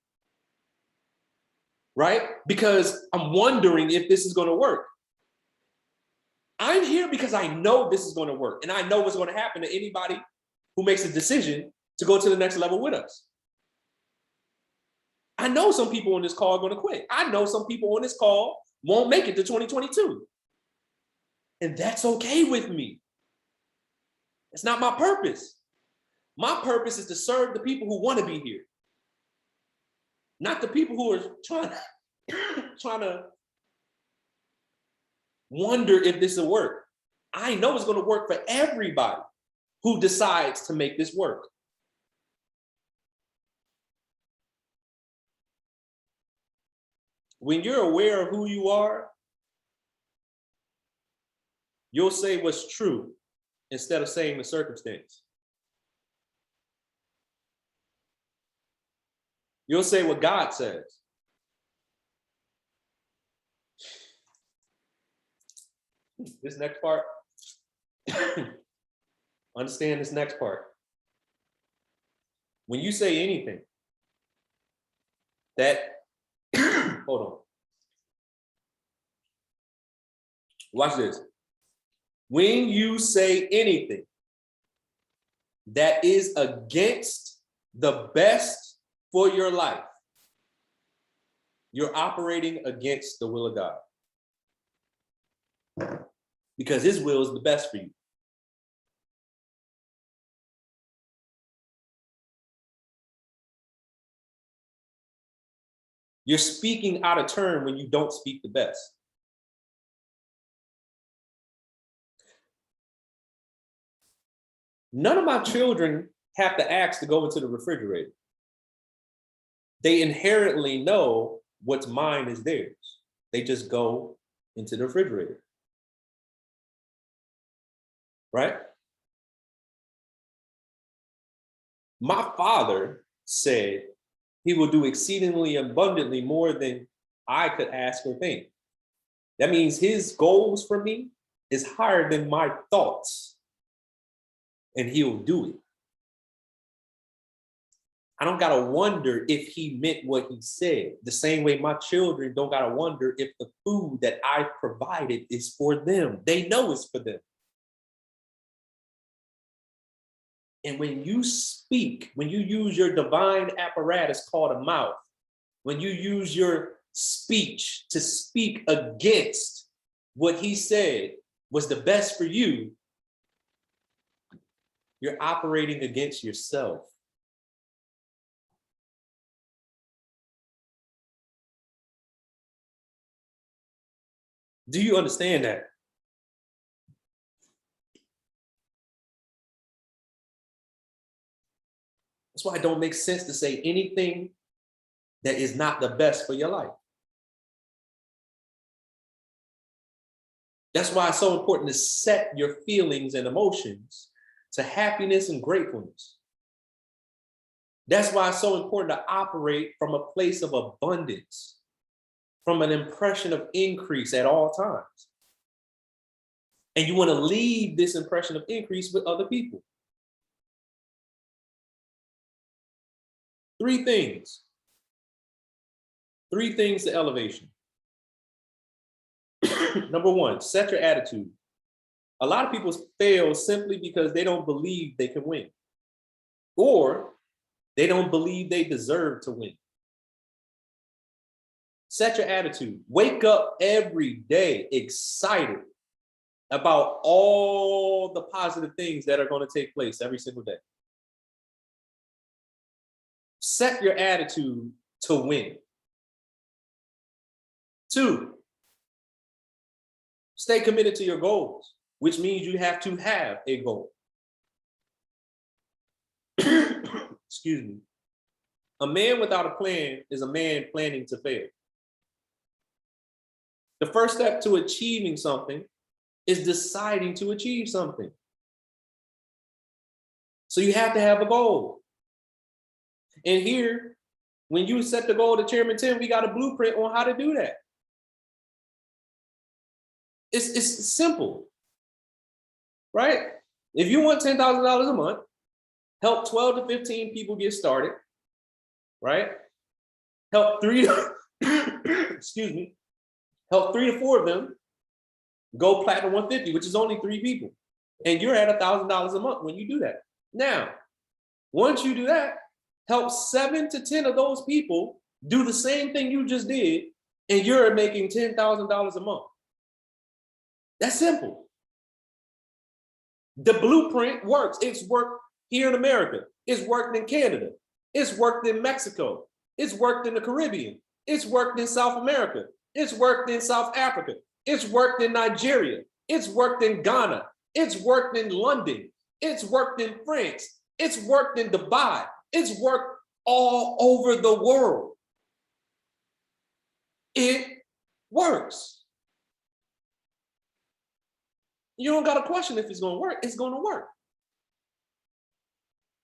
[SPEAKER 1] right? Because I'm wondering if this is going to work. I'm here because I know this is going to work. And I know what's going to happen to anybody who makes a decision to go to the next level with us. I know some people on this call are going to quit. I know some people on this call won't make it to 2022. And that's okay with me. It's not my purpose. My purpose is to serve the people who want to be here. Not the people who are trying to wonder if this will work. I know it's going to work for everybody who decides to make this work. When you're aware of who you are, you'll say what's true instead of saying the circumstance. You'll say what God says. This next part, understand this next part. When you say anything that, hold on. Watch this. When you say anything that is against the best for your life, you're operating against the will of God. Because his will is the best for you. You're speaking out of turn when you don't speak the best. None of my children have to ask to go into the refrigerator. They inherently know what's mine is theirs. They just go into the refrigerator. Right? My father said he will do exceedingly abundantly more than I could ask or think. That means his goals for me is higher than my thoughts, and he'll do it. I don't gotta wonder if he meant what he said. The same way my children don't gotta wonder if the food that I provided is for them. They know it's for them. And when you speak, when you use your divine apparatus called a mouth, when you use your speech to speak against what he said was the best for you, You're operating against yourself. Do you understand that? That's why it don't make sense to say anything that is not the best for your life. That's why it's so important to set your feelings and emotions to happiness and gratefulness. That's why it's so important to operate from a place of abundance, from an impression of increase at all times. And you want to leave this impression of increase with other people. Three things to elevation. Number one, set your attitude. A lot of people fail simply because they don't believe they can win, or they don't believe they deserve to win. Set your attitude. Wake up every day excited about all the positive things that are going to take place every single day. Set your attitude to win. 2, stay committed to your goals, which means you have to have a goal. Excuse me. A man without a plan is a man planning to fail. The first step to achieving something is deciding to achieve something. So you have to have a goal. And here, when you set the goal to Chairman Tim, we got a blueprint on how to do that. It's simple, right? If you want $10,000 a month, help 12 to 15 people get started, right? Help 3 to 4 of them go platinum 150, which is only 3 people. And you're at $1,000 a month when you do that. Now, once you do that, help 7 to 10 of those people do the same thing you just did, and you're making $10,000 a month. That's simple. The blueprint works. It's worked here in America. It's worked in Canada. It's worked in Mexico. It's worked in the Caribbean. It's worked in South America. It's worked in South Africa. It's worked in Nigeria. It's worked in Ghana. It's worked in London. It's worked in France. It's worked in Dubai. It's worked all over the world. It works. You don't got to question if it's going to work. It's going to work.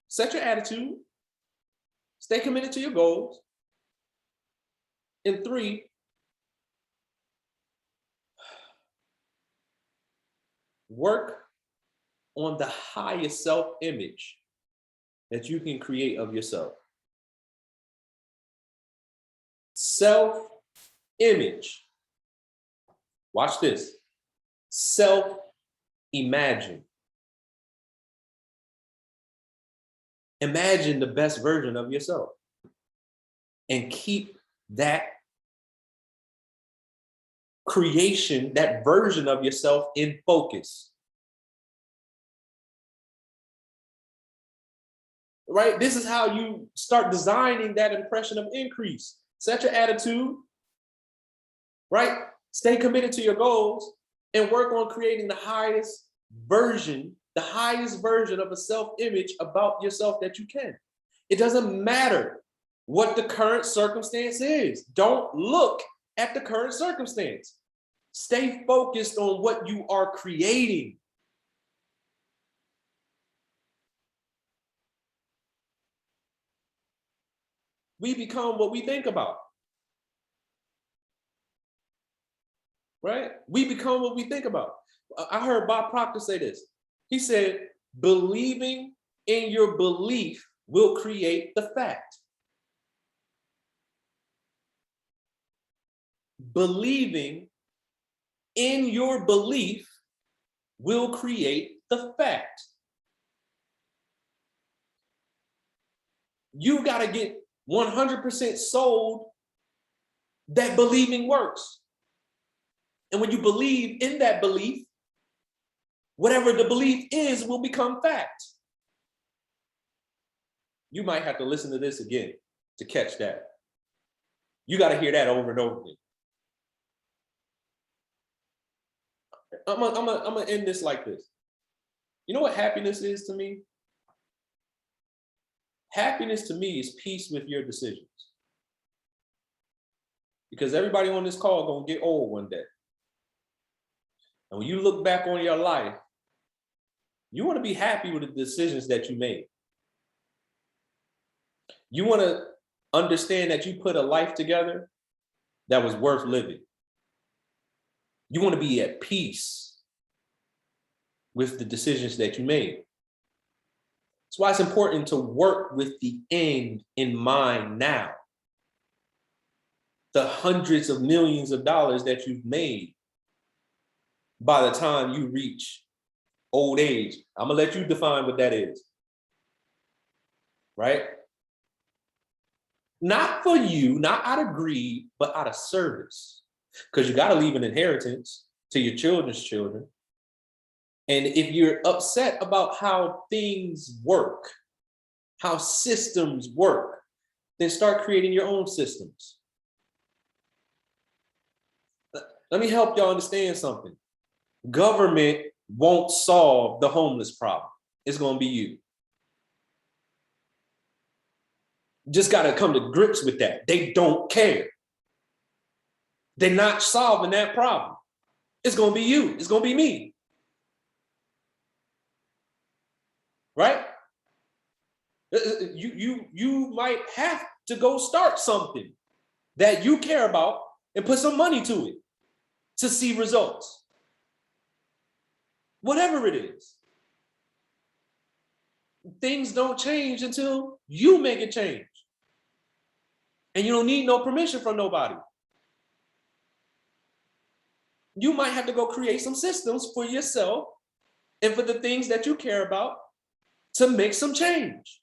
[SPEAKER 1] Set your attitude. Stay committed to your goals. And 3, work on the highest self-image that you can create of yourself. Self-image. Watch this. Self-imagine. Imagine the best version of yourself and keep that creation, that version of yourself in focus. Right? This is how you start designing that impression of increase. Set your attitude, right? Stay committed to your goals and work on creating the highest version of a self-image about yourself that you can. It doesn't matter what the current circumstance is. Don't look at the current circumstance. Stay focused on what you are creating. We become what we think about. Right? We become what we think about. I heard Bob Proctor say this. He said, believing in your belief will create the fact. Believing in your belief will create the fact. You got to get 100% sold that believing works. And when you believe in that belief, whatever the belief is will become fact. You might have to listen to this again to catch that. You got to hear that over and over again. I'm gonna end this like this. You know what happiness is to me? Happiness to me is peace with your decisions. Because everybody on this call gonna get old one day. And when you look back on your life, you want to be happy with the decisions that you made. You want to understand that you put a life together that was worth living. You want to be at peace with the decisions that you made. That's why it's important to work with the end in mind now. The hundreds of millions of dollars that you've made by the time you reach old age. I'm gonna let you define what that is, right? Not for you, not out of greed, but out of service. Because you got to leave an inheritance to your children's children. And if you're upset about how things work, how systems work, then start creating your own systems. Let me help y'all understand something. Government won't solve the homeless problem. It's going to be you. Just got to come to grips with that. They don't care. They're not solving that problem. It's going to be you. It's going to be me. Right? You might have to go start something that you care about and put some money to it to see results. Whatever it is. Things don't change until you make a change. And you don't need no permission from nobody. You might have to go create some systems for yourself and for the things that you care about to make some change.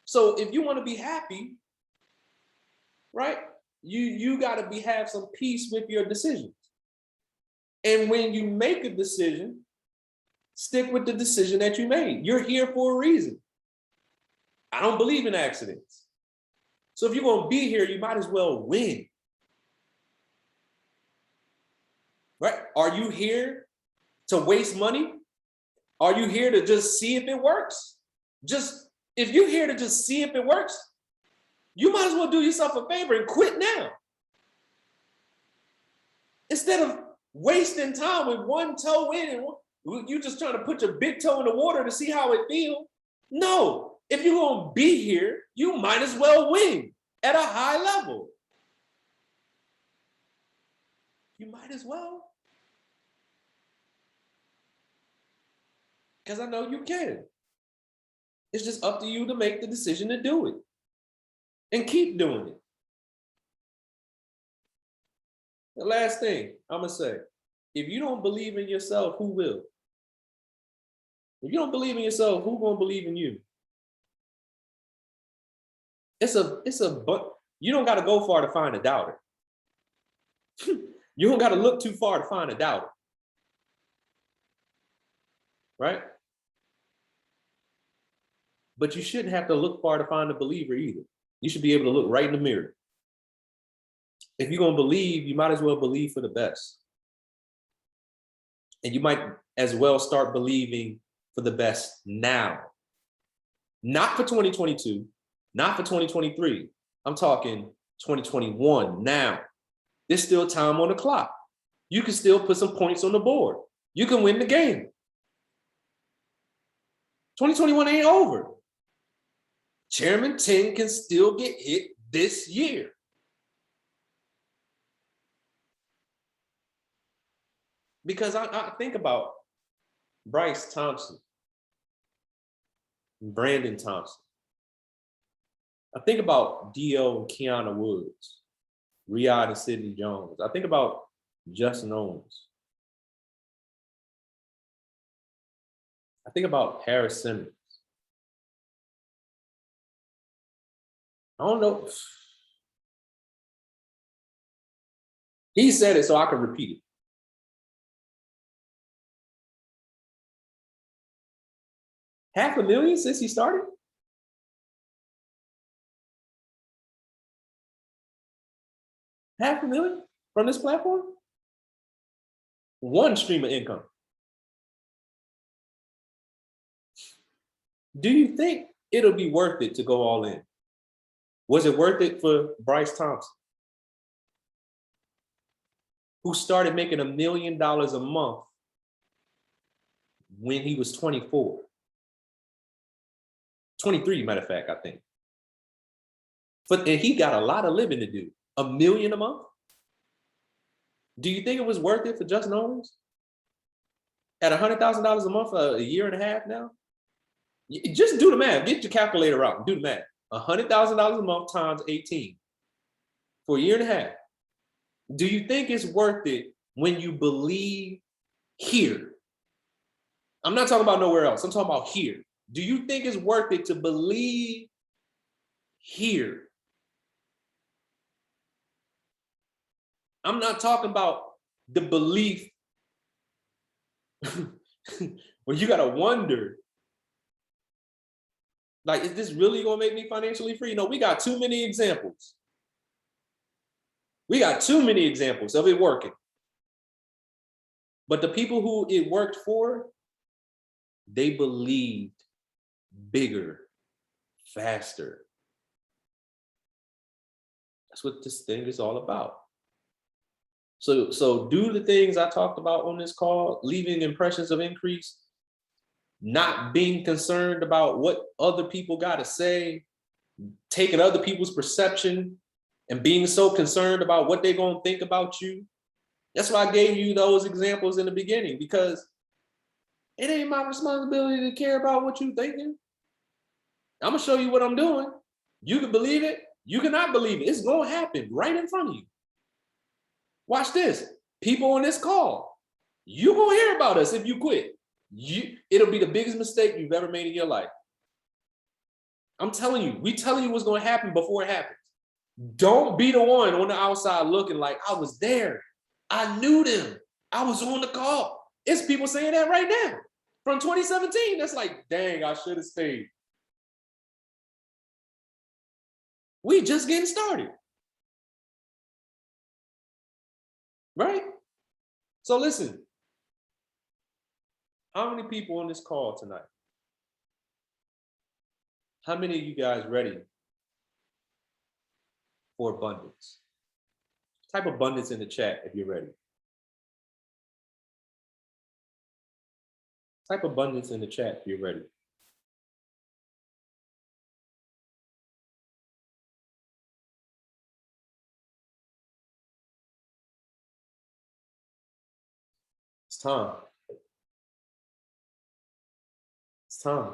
[SPEAKER 1] So if you want to be happy, right, you got to have some peace with your decisions. And when you make a decision, stick with the decision that you made. You're here for a reason. I don't believe in accidents. So if you're going to be here, you might as well win. Right? Are you here to waste money? Are you here to just see if it works? If you're here to just see if it works, you might as well do yourself a favor and quit now. Instead of wasting time with one toe in and you just trying to put your big toe in the water to see how it feels. No, if you're going to be here, you might as well win at a high level. You might as well. Because I know you can. It's just up to you to make the decision to do it. And keep doing it. The last thing I'm going to say, if you don't believe in yourself, who will? If you don't believe in yourself, who's going to believe in you? You don't got to go far to find a doubter. You don't got to look too far to find a doubter. Right? But you shouldn't have to look far to find a believer either. You should be able to look right in the mirror. If you're going to believe, you might as well believe for the best. And you might as well start believing for the best now. Not for 2022, not for 2023. I'm talking 2021 now. There's still time on the clock. You can still put some points on the board. You can win the game. 2021 ain't over. Chairman 10 can still get hit this year. Because I think about Bryce Thompson, Brandon Thompson. I think about D.O. and Kiana Woods, Riyadh and Sidney Jones. I think about Justin Owens. I think about Harris Simmons. I don't know. He said it so I can repeat it. 500,000 since he started? $500,000 from this platform? One stream of income. Do you think it'll be worth it to go all in? Was it worth it for Bryce Thompson, who started making $1 million a month when he was 24? 23, matter of fact, I think. And he got a lot of living to do. $1 million a month? Do you think it was worth it for Justin Owens? At $100,000 a month for a year and a half now? Just do the math. Get your calculator out and do the math. $100,000 a month times 18 for a year and a half. Do you think it's worth it when you believe here? I'm not talking about nowhere else. I'm talking about here. Do you think it's worth it to believe here? I'm not talking about the belief where you gotta wonder, like, is this really gonna make me financially free? No, we got too many examples. We got too many examples of it working. But the people who it worked for, they believed bigger, faster. That's what this thing is all about. So do the things I talked about on this call, leaving impressions of increase, not being concerned about what other people got to say, taking other people's perception and being so concerned about what they're going to think about you. That's why I gave you those examples in the beginning, because it ain't my responsibility to care about what you're thinking. I'm going to show you what I'm doing. You can believe it. You cannot believe it. It's going to happen right in front of you. Watch this. People on this call, you're going to hear about us if you quit. It'll be the biggest mistake you've ever made in your life. I'm telling you, we telling you what's going to happen before it happens. Don't be the one on the outside looking like, I was there. I knew them. I was on the call. It's people saying that right now from 2017. That's like, dang, I should have stayed. We just getting started. Right? So listen, how many people on this call tonight? How many of you guys ready for abundance? Type abundance in the chat if you're ready. Type abundance in the chat if you're ready. It's time. It's time.